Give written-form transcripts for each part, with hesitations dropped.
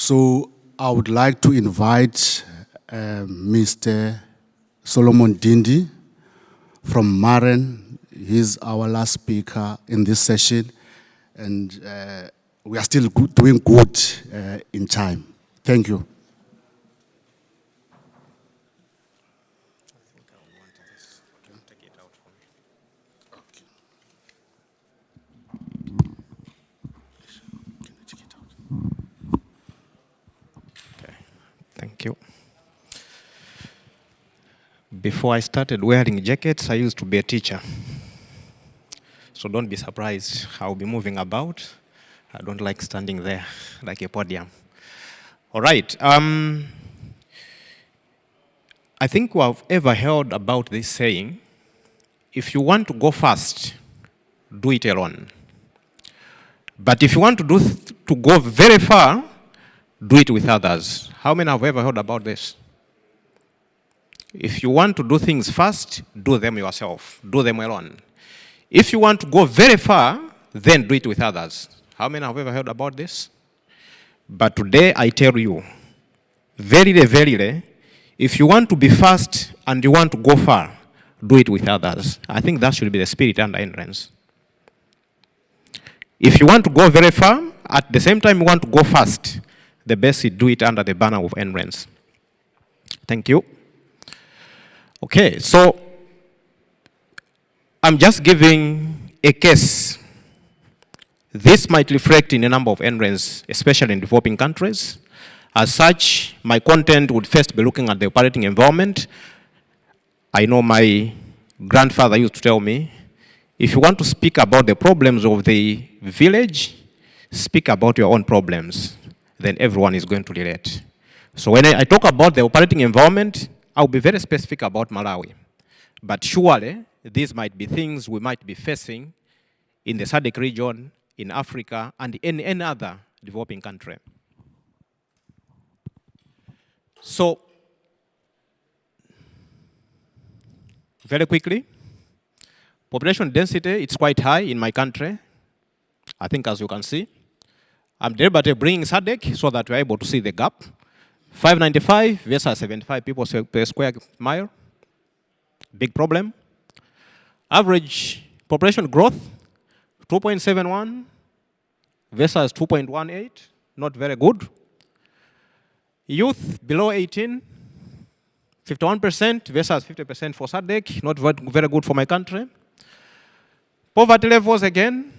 So I would like to invite Mr. Solomon Dindi from Maren. He's our last speaker in this session, and we are still doing good in time. Thank you. Thank you. Before I started wearing jackets, I used to be a teacher. So don't be surprised. I'll be moving about. I don't like standing there like a podium. All right. I think we have ever heard about this saying, if you want to go fast, do it alone. But if you want to go very far, do it with others. How many have ever heard about this? If you want to do things fast, do them yourself. Do them alone. If you want to go very far, then do it with others. How many have ever heard about this? But today I tell you, verily, verily, if you want to be fast and you want to go far, do it with others. I think that should be the spirit under Endurance. If you want to go very far, at the same time you want to go fast, the best is do it under the banner of Endurance. Thank you. Okay, so I'm just giving a case. This might reflect in a number of Endurance, especially in developing countries. As such, my content would first be looking at the operating environment. I know my grandfather used to tell me, if you want to speak about the problems of the village, speak about your own problems. Then everyone is going to relate. So when I talk about the operating environment, I'll be very specific about Malawi. But surely, these might be things we might be facing in the SADC region, in Africa, and in any other developing country. So, very quickly, population density, it's quite high in my country. I think as you can see. I'm deliberately bringing SADC so that we're able to see the gap. 595 versus 75 people per square mile. Big problem. Average population growth, 2.71 versus 2.18. Not very good. Youth below 18, 51% versus 50% for SADC. Not very good for my country. Poverty levels again,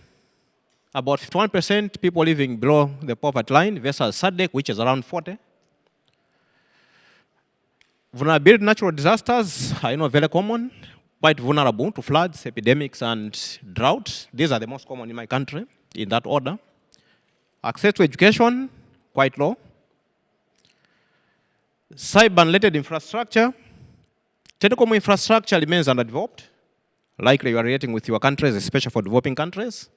about 51% people living below the poverty line versus SADC, which is around 40. Vulnerability to natural disasters, I know very common, quite vulnerable to floods, epidemics, and drought. These are the most common in my country, in that order. Access to education, quite low. Cyber-related infrastructure, telecom infrastructure remains underdeveloped. Likely you are relating with your countries, especially for developing countries.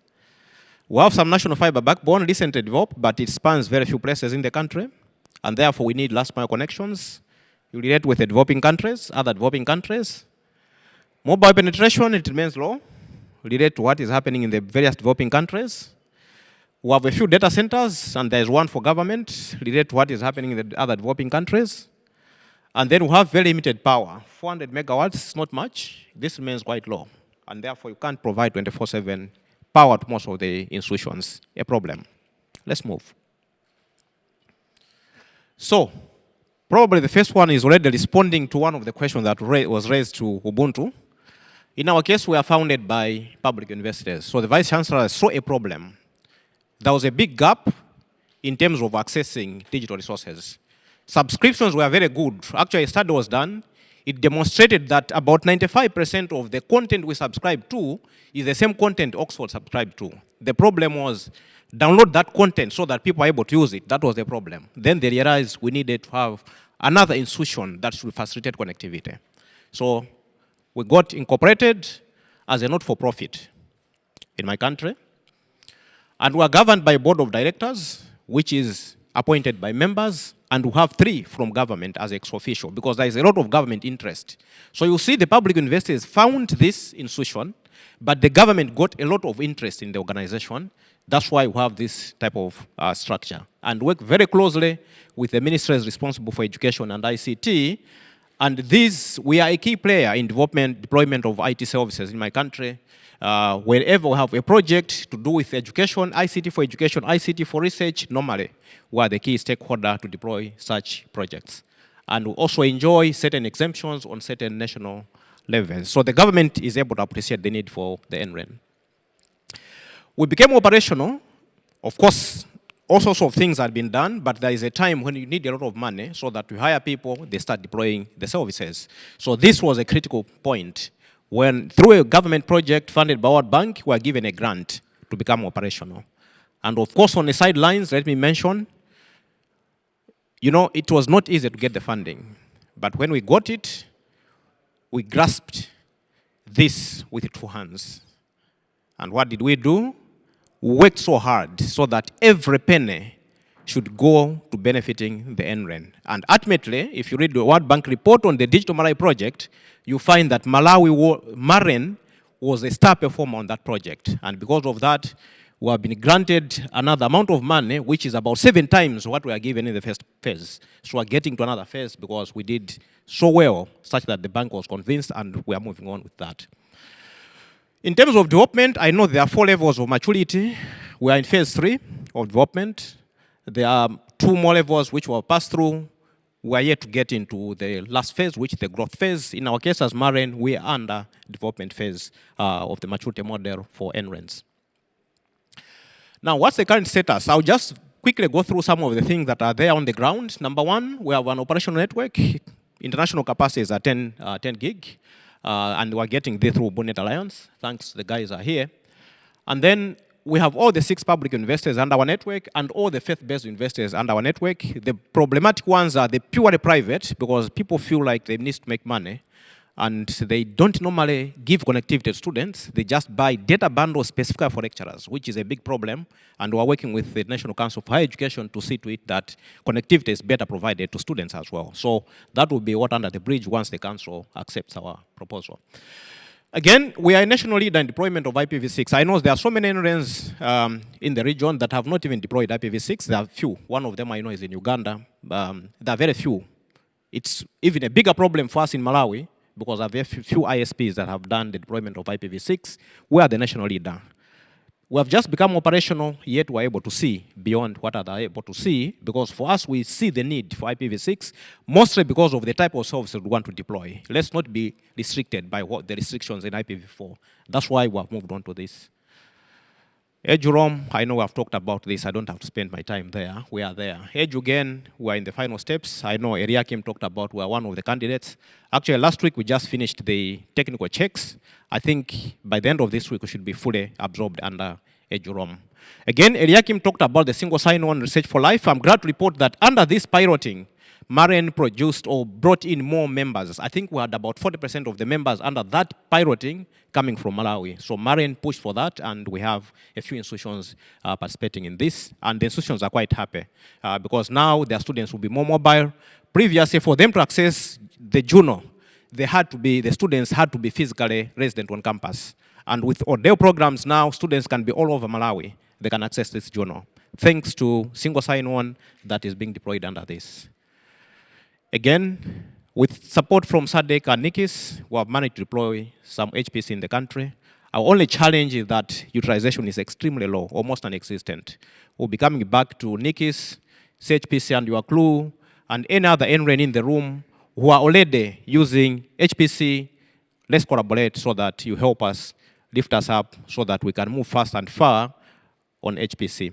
We have some national fiber backbone recently developed, but it spans very few places in the country, and therefore we need last mile connections. You relate with the developing countries, other developing countries. Mobile penetration, it remains low. Relate to what is happening in the various developing countries. We have a few data centers, and there is one for government. Relate to what is happening in the other developing countries. And then we have very limited power. 400 megawatts is not much. This remains quite low. And therefore, you can't provide 24/7 power to most of the institutions. A problem. Let's move. So, probably the first one is already responding to one of the questions that was raised to Ubuntu. In our case, we are founded by public universities. So the Vice Chancellor saw a problem. There was a big gap in terms of accessing digital resources. Subscriptions were very good. Actually, a study was done. It demonstrated that about 95% of the content we subscribe to is the same content Oxford subscribed to. The problem was download that content so that people are able to use it. That was the problem. Then they realized we needed to have another institution that should facilitate connectivity. So we got incorporated as a not-for-profit in my country. And we are governed by a board of directors, which is appointed by members, and we have 3 from government as ex-officio, because there is a lot of government interest. So you see the public universities found this institution, but the government got a lot of interest in the organization. That's why we have this type of structure. And work very closely with the ministries responsible for education and ICT. And this, we are a key player in deployment of IT services in my country. Wherever we have a project to do with education, ICT for research, normally we are the key stakeholder to deploy such projects. And we also enjoy certain exemptions on certain national levels. So the government is able to appreciate the need for the NREN. We became operational. Of course, all sorts of things had been done, but there is a time when you need a lot of money so that you hire people, they start deploying the services. So this was a critical point when, through a government project funded by World Bank, we were given a grant to become operational. And of course, on the sidelines, let me mention, you know, it was not easy to get the funding. But when we got it, we grasped this with 2 hands. And what did we do? We worked so hard so that every penny should go to benefiting the NREN. And ultimately, if you read the World Bank report on the Digital Malawi project, you find that Maren was a star performer on that project. And because of that, we have been granted another amount of money, which is about 7 times what we are given in the first phase. So we're getting to another phase because we did so well, such that the bank was convinced, and we are moving on with that. In terms of development, I know there are 4 levels of maturity. We are in phase 3 of development. There are 2 more levels which will pass through. We are yet to get into the last phase, which is the growth phase. In our case as Maren, we are under development phase of the maturity model for NRENs. Now, what's the current status? I'll just quickly go through some of the things that are there on the ground. Number 1, we have an operational network. International capacity is at 10 gig. And we're getting there through Bonnet Alliance. Thanks, the guys are here. And then we have all the 6 public investors under our network and all the faith-based investors under our network. The problematic ones are the purely private, because people feel like they need to make money. And they don't normally give connectivity to students. They just buy data bundles specifically for lecturers, which is a big problem. And we're working with the National Council for Higher Education to see to it that connectivity is better provided to students as well. So that will be what under the bridge once the council accepts our proposal. Again, we are a national leader in deployment of IPv6. I know there are so many NRENs in the region that have not even deployed IPv6. There are few. One of them I know is in Uganda. There are very few. It's even a bigger problem for us in Malawi, because there are very few ISPs that have done the deployment of IPv6. We are the national leader. We have just become operational, yet we're able to see beyond what others are able to see, because for us, we see the need for IPv6, mostly because of the type of services we want to deploy. Let's not be restricted by what the restrictions in IPv4. That's why we have moved on to this. EduROM, I know we have talked about this. I don't have to spend my time there. We are there. EduGain, we are in the final steps. I know Eliakim talked about we are one of the candidates. Actually, last week we just finished the technical checks. I think by the end of this week we should be fully absorbed under EduROM. Again, Eliakim talked about the single sign-on research for life. I'm glad to report that under this piloting, Maren produced or brought in more members. I think we had about 40% of the members under that piloting coming from Malawi. So Maren pushed for that, and we have a few institutions participating in this. And the institutions are quite happy because now their students will be more mobile. Previously, for them to access the journal, the students had to be physically resident on campus. And with Odeo programs now, students can be all over Malawi. They can access this journal, thanks to single sign-on that is being deployed under this. Again, with support from SADC and NICIS, we have managed to deploy some HPC in the country. Our only challenge is that utilization is extremely low, almost non-existent. We'll be coming back to NICIS, CHPC and your clue, and any other NREN in the room who are already using HPC. Let's collaborate so that you help us, lift us up, so that we can move fast and far on HPC.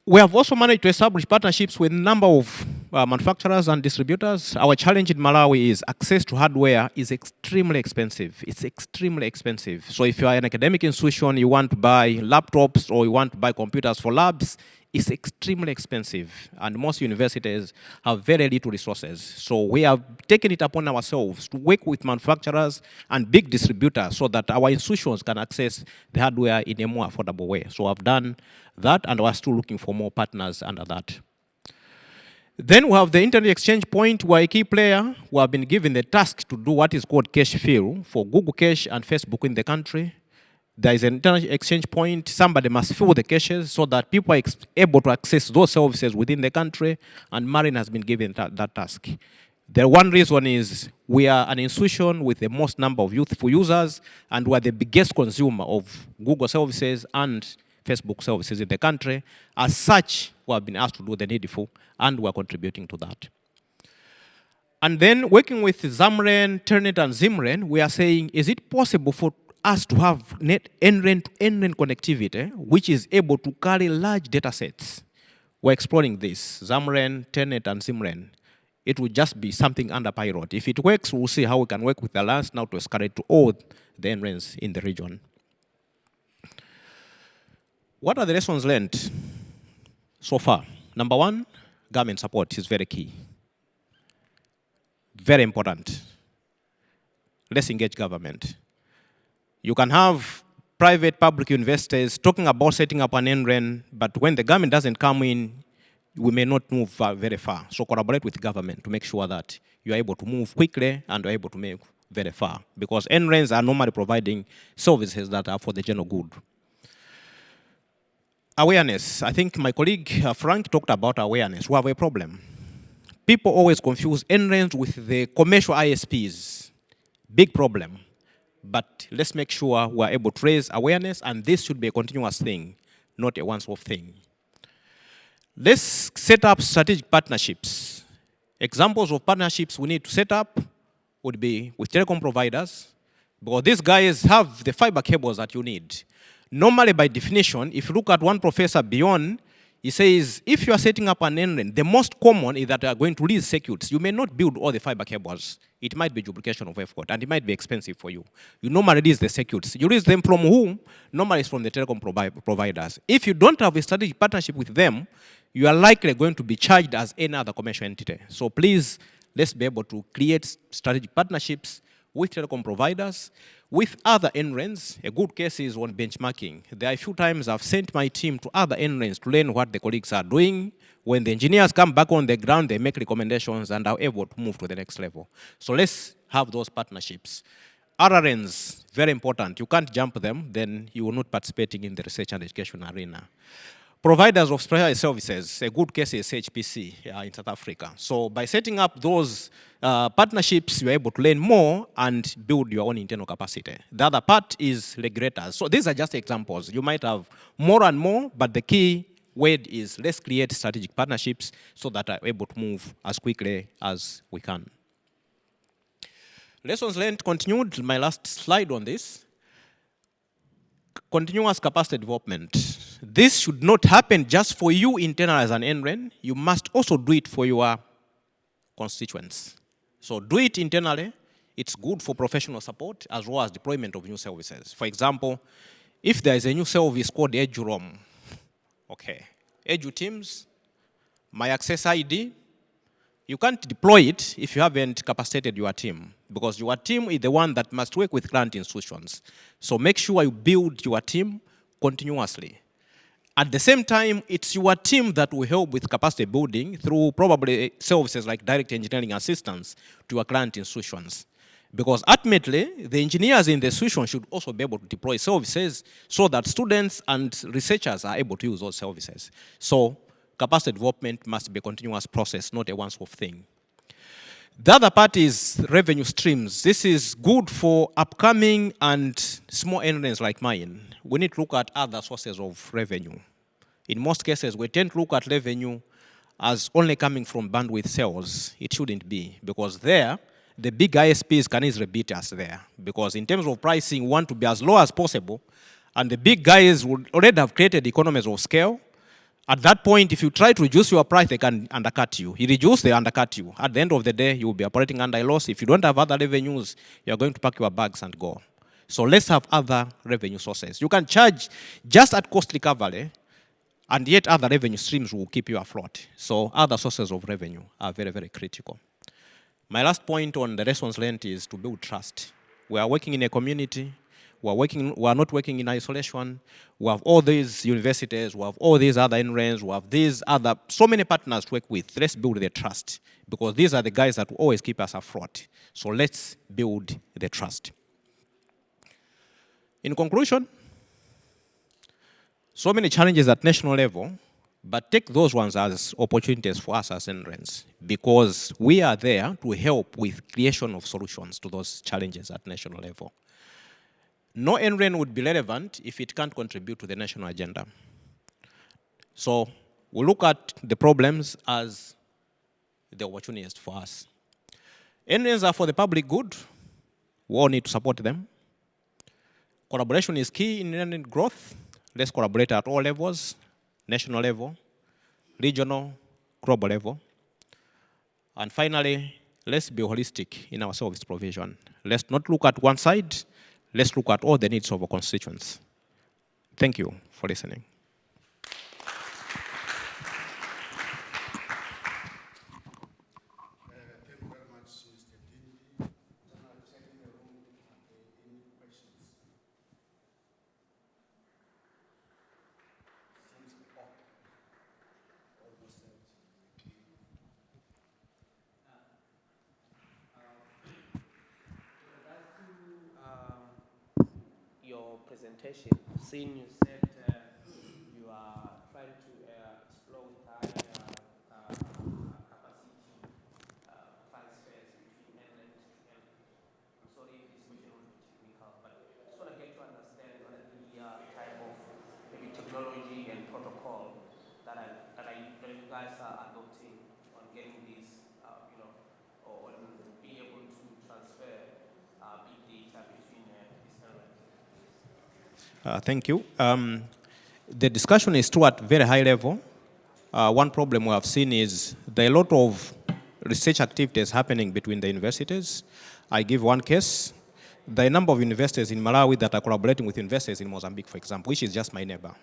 We have also managed to establish partnerships with a number of manufacturers and distributors. Our challenge in Malawi is access to hardware is extremely expensive. It's extremely expensive. So if you are an academic institution, you want to buy laptops or you want to buy computers for labs, it's extremely expensive. And most universities have very little resources. So we have taken it upon ourselves to work with manufacturers and big distributors so that our institutions can access the hardware in a more affordable way. So I've done that, and we're still looking for more partners under that. Then we have the Internet Exchange Point. We're a key player. We have been given the task to do what is called cache fill for Google Cache and Facebook in the country. There is an internet exchange point. Somebody must fill the caches so that people are able to access those services within the country, and Marine has been given that task. The one reason is we are an institution with the most number of youthful users, and we are the biggest consumer of Google services and Facebook services in the country. As such, we have been asked to do the needful, and we are contributing to that. And then working with Xamarin, Telnet, and Zimrin, we are saying, is it possible for us to have net end-to-end connectivity, which is able to carry large data sets? We're exploring this, Xamarin, Telnet, and Zimrin. It will just be something under pilot. If it works, we'll see how we can work with the Alliance now to escalate to all the end-to-ends in the region. What are the lessons learned so far? Number one, government support is very key. Very important. Let's engage government. You can have private, public investors talking about setting up an NREN, but when the government doesn't come in, we may not move very far. So collaborate with government to make sure that you are able to move quickly and are able to move very far. Because NRENs are normally providing services that are for the general good. Awareness. I think my colleague Frank talked about awareness. We have a problem. People always confuse NRENs with the commercial ISPs. Big problem. But let's make sure we're able to raise awareness, and this should be a continuous thing, not a once-off thing. Let's set up strategic partnerships. Examples of partnerships we need to set up would be with telecom providers, because these guys have the fiber cables that you need. Normally, by definition, if you look at one professor beyond, he says, if you are setting up an NREN, the most common is that you are going to lease circuits. You may not build all the fiber cables. It might be duplication of effort, and it might be expensive for you. You normally lease the circuits. You lease them from whom? Normally it's from the telecom providers. If you don't have a strategic partnership with them, you are likely going to be charged as any other commercial entity. So please, let's be able to create strategic partnerships with telecom providers, with other NRENs. A good case is on benchmarking. There are a few times I've sent my team to other NRENs to learn what the colleagues are doing. When the engineers come back on the ground, they make recommendations and are able to move to the next level. So let's have those partnerships. RRNs, very important. You can't jump them, then you will not participating in the research and education arena. Providers of specialized services, a good case is HPC in South Africa. So by setting up those partnerships, you're able to learn more and build your own internal capacity. The other part is regulators. So these are just examples. You might have more and more, but the key word is let's create strategic partnerships so that are able to move as quickly as we can. Lessons learned continued. My last slide on this. Continuous capacity development. This should not happen just for you internally as an NREN. You must also do it for your constituents. So do it internally. It's good for professional support as well as deployment of new services. For example, if there is a new service called EduROM, okay, Edu Teams, My Access ID, you can't deploy it if you haven't capacitated your team, because your team is the one that must work with client institutions. So make sure you build your team continuously. At the same time, it's your team that will help with capacity building through probably services like direct engineering assistance to your client institutions. Because ultimately, the engineers in the institution should also be able to deploy services so that students and researchers are able to use those services. So capacity development must be a continuous process, not a once-off thing. The other part is revenue streams. This is good for upcoming and small NRENs like mine. We need to look at other sources of revenue. In most cases, we tend to look at revenue as only coming from bandwidth sales. It shouldn't be, because there, the big ISPs can easily beat us there. Because in terms of pricing, we want to be as low as possible, and the big guys would already have created economies of scale. At that point, if you try to reduce your price, they can undercut you. You reduce, they undercut you. At the end of the day, you will be operating under a loss. If you don't have other revenues, you're going to pack your bags and go. So let's have other revenue sources. You can charge just at cost recovery, and yet other revenue streams will keep you afloat. So other sources of revenue are very, very critical. My last point on the lessons learned is to build trust. We are working in a community. We are not working in isolation. We have all these universities, we have all these other NRENs, we have these other, so many partners to work with. Let's build the trust, because these are the guys that will always keep us afloat. So let's build the trust. In conclusion, So many challenges at national level, but take those ones as opportunities for us as NRENs, because we are there to help with creation of solutions to those challenges at national level. No NREN would be relevant if it can't contribute to the national agenda. So we look at the problems as the opportunities for us. NRENs are for the public good. We all need to support them. Collaboration is key in NREN growth. Let's collaborate at all levels, national level, regional, global level. And finally, let's be holistic in our service provision. Let's not look at one side. Let's look at all the needs of our constituents. Thank you for listening. Your presentation, seeing you said you are trying to explore with high capacity transfers between inland and I'm sorry if this question will be technical, but just want to get to understand what are the type of maybe technology and protocol that you guys are adopting on getting these, or be able to transfer big data between these areas. Thank you. The discussion is still at very high level. One problem we have seen is there are a lot of research activities happening between the universities. I give one case. There are a number of universities in Malawi that are collaborating with universities in Mozambique, for example, which is just my neighbor.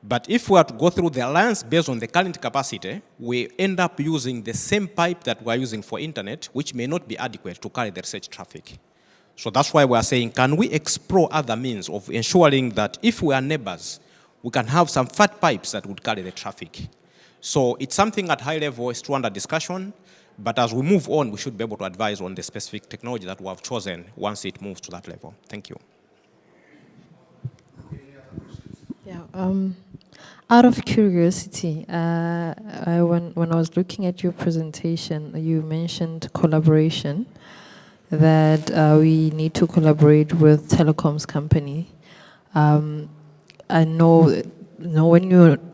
But if we are to go through the alliance based on the current capacity, we end up using the same pipe that we are using for internet, which may not be adequate to carry the research traffic. So that's why we are saying, can we explore other means of ensuring that if we are neighbors, we can have some fat pipes that would carry the traffic. So it's something at high level, it's still under discussion, but as we move on, we should be able to advise on the specific technology that we have chosen once it moves to that level. Thank you. Yeah. Out of curiosity, when I was looking at your presentation, you mentioned collaboration, that we need to collaborate with telecoms company. I know when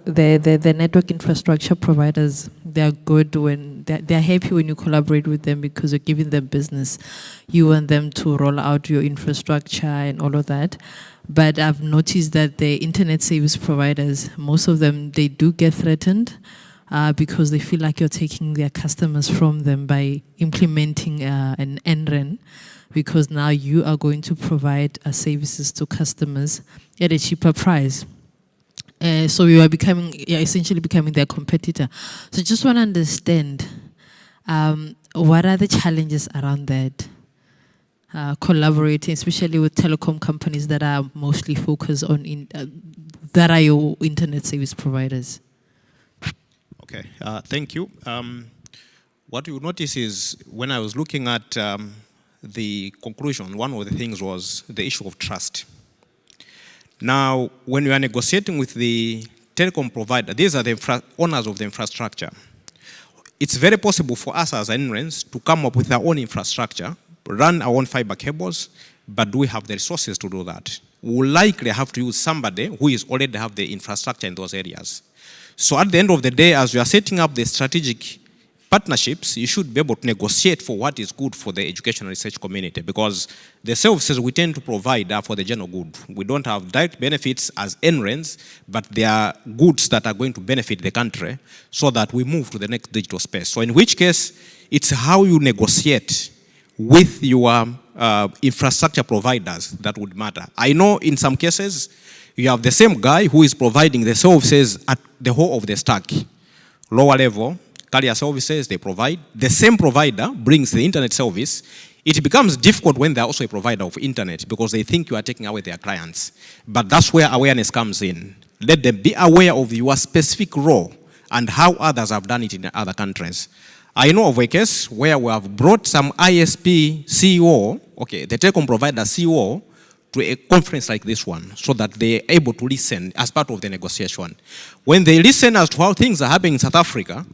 the network infrastructure providers, they're good when they're happy when you collaborate with them because you're giving them business. You want them to roll out your infrastructure and all of that. But I've noticed that the internet service providers, most of them, they do get threatened because they feel like you're taking their customers from them by implementing an NREN, because now you are going to provide services to customers at a cheaper price. So you are essentially becoming their competitor. So just want to understand, what are the challenges around that? Collaborating, especially with telecom companies that are mostly focused on, that are your internet service providers. Okay, thank you. What you notice is when I was looking at the conclusion, one of the things was the issue of trust. Now, when you are negotiating with the telecom provider, these are the owners of the infrastructure. It's very possible for us as NRENs to come up with our own infrastructure, run our own fiber cables, but do we have the resources to do that? We will likely have to use somebody who is already have the infrastructure in those areas. So at the end of the day, as you are setting up the strategic partnerships, you should be able to negotiate for what is good for the education and research community, because the services we tend to provide are for the general good. We don't have direct benefits as NRENs, but they are goods that are going to benefit the country so that we move to the next digital space. So in which case, it's how you negotiate with your infrastructure providers that would matter. I know in some cases, you have the same guy who is providing the services at the whole of the stack. Lower level, carrier services, they provide. The same provider brings the internet service. It becomes difficult when they're also a provider of internet because they think you are taking away their clients. But that's where awareness comes in. Let them be aware of your specific role and how others have done it in other countries. I know of a case where we have brought some ISP CEO, okay, the telecom provider CEO, to a conference like this one so that they're able to listen as part of the negotiation. When they listen as to how things are happening in South Africa,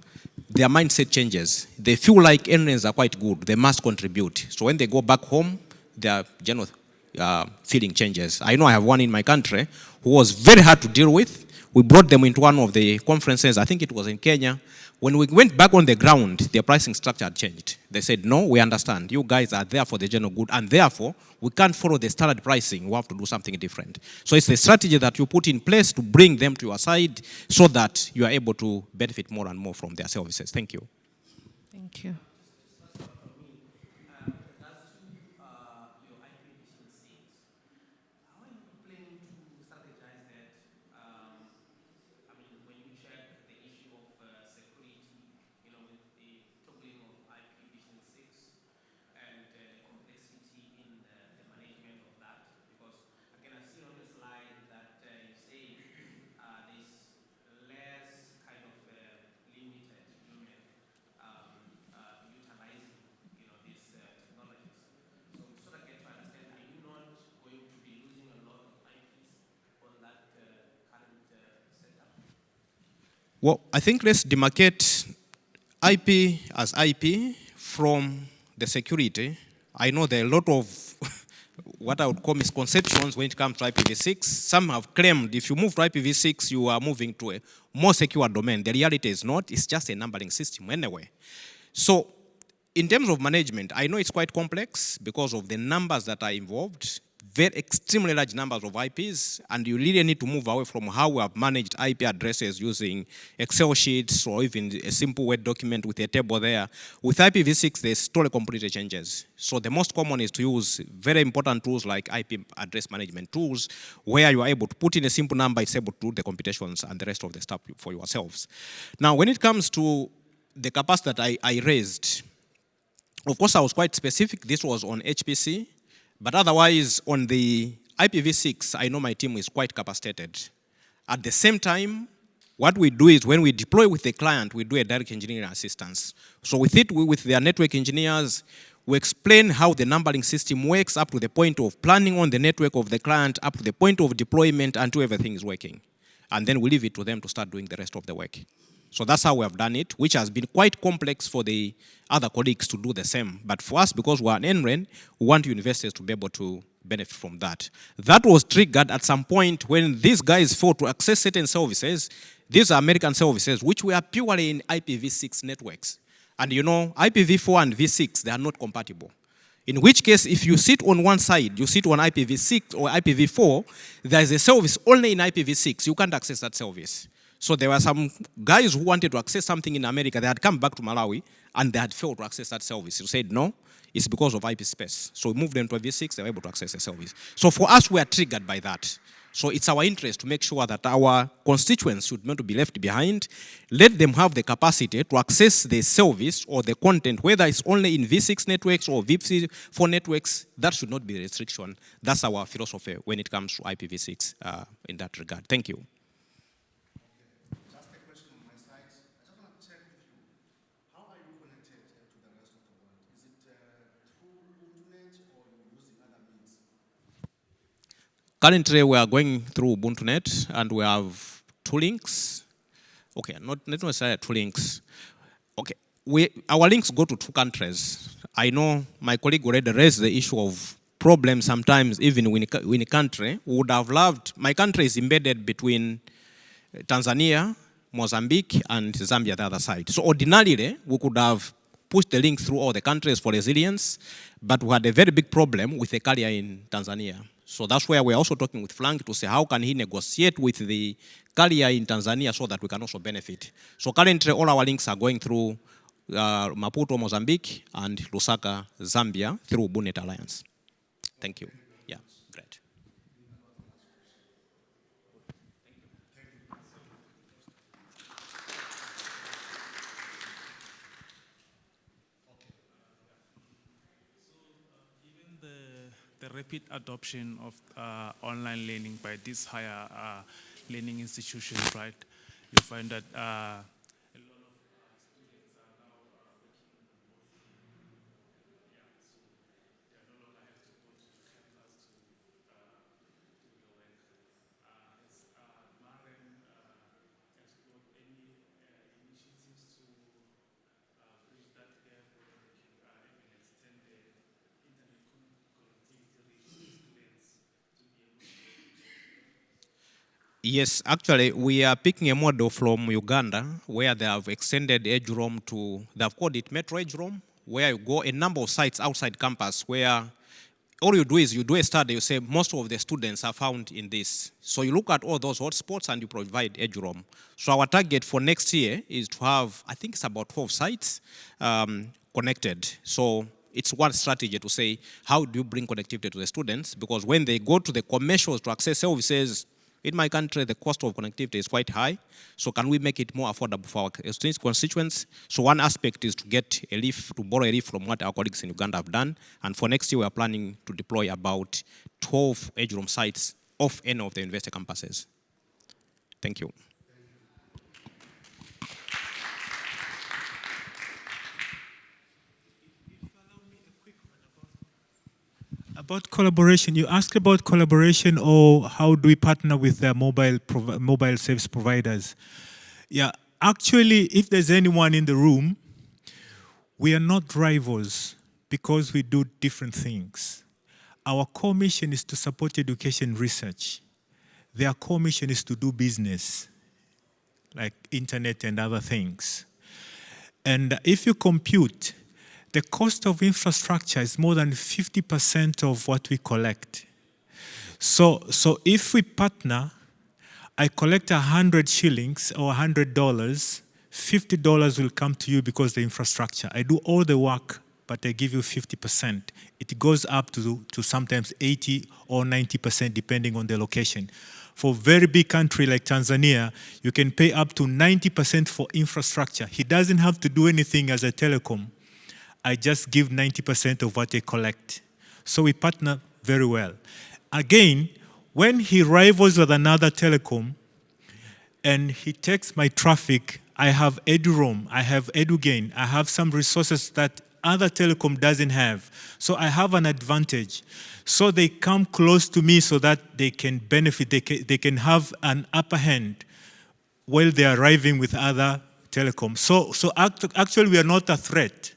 their mindset changes. They feel like earnings are quite good. They must contribute. So when they go back home, their general feeling changes. I know I have one in my country who was very hard to deal with. We brought them into one of the conferences, I think it was in Kenya. When we went back on the ground, their pricing structure had changed. They said, no, we understand. You guys are there for the general good, and therefore, we can't follow the standard pricing. We have to do something different. So it's the strategy that you put in place to bring them to your side so that you are able to benefit more and more from their services. Thank you. Thank you. Well, I think let's demarcate IP as IP from the security. I know there are a lot of what I would call misconceptions when it comes to IPv6. Some have claimed if you move to IPv6, you are moving to a more secure domain. The reality is not. It's just a numbering system anyway. So in terms of management, I know it's quite complex because of the numbers that are involved, very extremely large numbers of IPs, and you really need to move away from how we have managed IP addresses using Excel sheets or even a simple Word document with a table there. With IPv6, the story completely changes. So the most common is to use very important tools like IP address management tools, where you are able to put in a simple number, it's able to do the computations and the rest of the stuff for yourselves. Now, when it comes to the capacity that I raised, of course, I was quite specific. This was on HPC. But otherwise, on the IPv6, I know my team is quite capacitated. At the same time, what we do is when we deploy with the client, we do a direct engineering assistance. So with it, with their network engineers, we explain how the numbering system works up to the point of planning on the network of the client, up to the point of deployment until everything is working. And then we leave it to them to start doing the rest of the work. So that's how we have done it, which has been quite complex for the other colleagues to do the same. But for us, because we're an NREN, we want universities to be able to benefit from that. That was triggered at some point when these guys fought to access certain services. These are American services, which were purely in IPv6 networks. And you know, IPv4 and v6, they are not compatible. In which case, if you sit on one side, you sit on IPv6 or IPv4, there is a service only in IPv6. You can't access that service. So there were some guys who wanted to access something in America. They had come back to Malawi, and they had failed to access that service. You said, no, it's because of IP space. So we moved them to V6, they were able to access the service. So for us, we are triggered by that. So it's our interest to make sure that our constituents should not be left behind. Let them have the capacity to access the service or the content, whether it's only in V6 networks or V4 networks. That should not be a restriction. That's our philosophy when it comes to IPv6 in that regard. Thank you. Currently, we are going through UbuntuNet, and we have two links. Okay, not necessarily two links. Okay, our links go to two countries. I know my colleague already raised the issue of problems sometimes, even in a country. We would have loved, my country is embedded between Tanzania, Mozambique, and Zambia, the other side. So ordinarily, we could have pushed the link through all the countries for resilience, but we had a very big problem with a carrier in Tanzania. So that's where we're also talking with Frank to say how can he negotiate with the carrier in Tanzania so that we can also benefit. So currently all our links are going through Maputo, Mozambique, and Lusaka, Zambia through UbuntuNet Alliance. Thank you. Yeah, great. The rapid adoption of online learning by these higher learning institutions, right? You find that a lot of students are now working remotely. Yeah, so they no longer have to go to campus to Yes, actually, we are picking a model from Uganda where they have extended Edge Roam to, they've called it Metro Edge Roam, where you go a number of sites outside campus where all you do is you do a study, you say most of the students are found in this. So you look at all those hotspots and you provide Edge Roam. So our target for next year is to have, I think it's about 12 sites connected. So it's one strategy to say, how do you bring connectivity to the students? Because when they go to the commercials to access services, in my country, the cost of connectivity is quite high. So can we make it more affordable for our constituents? So one aspect is to get a leaf, to borrow a leaf from what our colleagues in Uganda have done. And for next year, we are planning to deploy about 12 Edge Roam sites off any of the university campuses. Thank you. About collaboration, you asked about collaboration or how do we partner with the mobile service providers. Yeah, actually, if there's anyone in the room, we are not rivals because we do different things. Our core mission is to support education research. Their core mission is to do business, like internet and other things. And if you compute, the cost of infrastructure is more than 50% of what we collect. So if we partner, I collect 100 shillings or $100, $50 will come to you because the infrastructure. I do all the work, but I give you 50%. It goes up to sometimes 80 or 90% depending on the location. For a very big country like Tanzania, you can pay up to 90% for infrastructure. He doesn't have to do anything as a telecom. I just give 90% of what I collect. So we partner very well. Again, when he rivals with another telecom and he takes my traffic, I have EduRoam, I have EduGain, I have some resources that other telecom doesn't have. So I have an advantage. So they come close to me so that they can benefit, they can have an upper hand while they are arriving with other telecoms. So actually we are not a threat.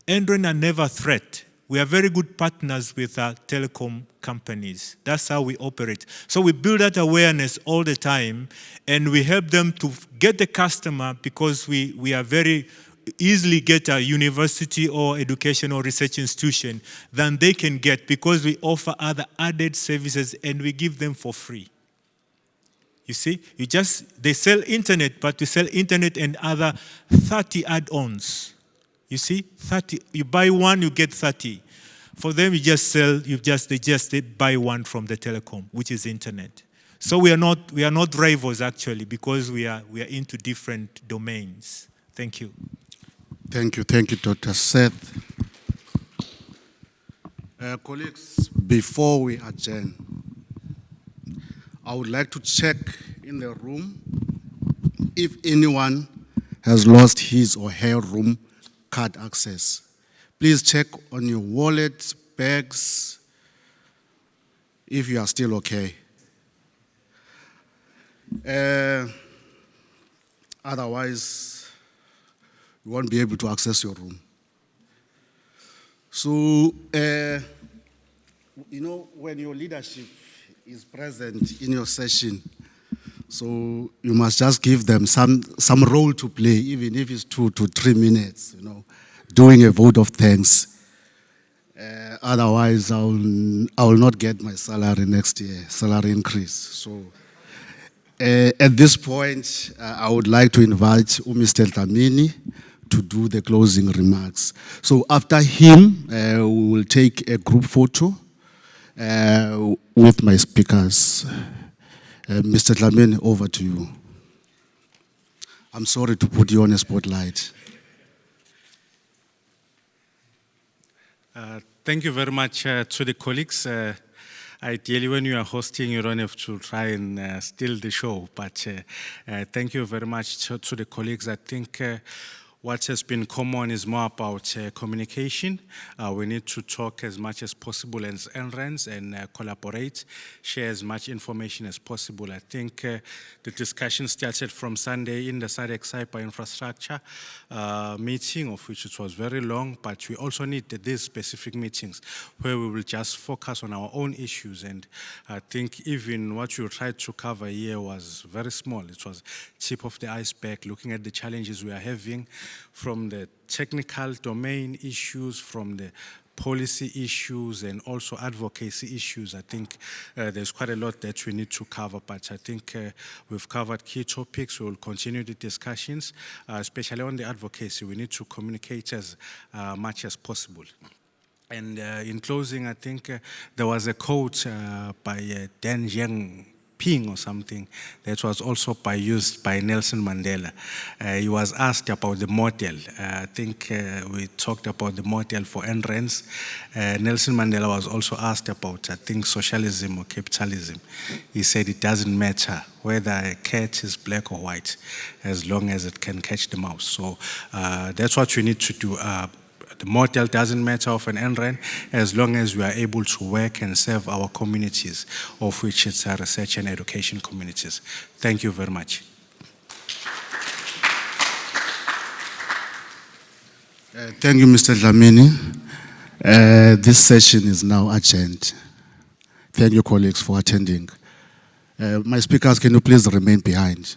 Endron are never a threat. We are very good partners with our telecom companies. That's how we operate. So we build that awareness all the time, and we help them to get the customer because we are very easily get a university or education or research institution than they can get because we offer other added services and we give them for free. You see, they sell internet, but we sell internet and other 30 add-ons. You see, 30. You buy one, you get 30. For them, they just buy one from the telecom, which is internet. So we are not rivals actually because we are into different domains. Thank you. Thank you, Dr. Seth. Colleagues, before we adjourn, I would like to check in the room if anyone has lost his or her room card access. Please check on your wallet, bags, if you are still okay. Otherwise, you won't be able to access your room. So, you know, when your leadership is present in your session, so you must just give them some role to play, even if it's 2 to 3 minutes, you know, doing a vote of thanks. Otherwise, I will not get my salary next year, salary increase. So at this point, I would like to invite Mr. Tamini to do the closing remarks. So after him, we will take a group photo with my speakers. Mr. Tlamini, over to you. I'm sorry to put you on a spotlight. Thank you very much to the colleagues. Ideally, when you are hosting, you don't have to try and steal the show. But thank you very much to the colleagues. I think What has been common is more about communication. We need to talk as much as possible as NRENs and collaborate, share as much information as possible. I think the discussion started from Sunday in the SADC Cyber Infrastructure meeting, of which it was very long, but we also need these specific meetings where we will just focus on our own issues. And I think even what you tried to cover here was very small. It was tip of the iceberg, looking at the challenges we are having, from the technical domain issues, from the policy issues, and also advocacy issues. I think there's quite a lot that we need to cover, but I think we've covered key topics. We will continue the discussions, especially on the advocacy. We need to communicate as much as possible. And in closing, I think there was a quote by Deng Xiaoping or something that was also used by Nelson Mandela. He was asked about the model. I think we talked about the model for NRENs. Nelson Mandela was also asked about, I think, socialism or capitalism. He said it doesn't matter whether a cat is black or white, as long as it can catch the mouse. So that's what we need to do. The model doesn't matter of an NREN as long as we are able to work and serve our communities, of which it's our research and education communities. Thank you very much. Thank you, Mr. Dlamini. This session is now adjourned. Thank you, colleagues, for attending. My speakers, can you please remain behind?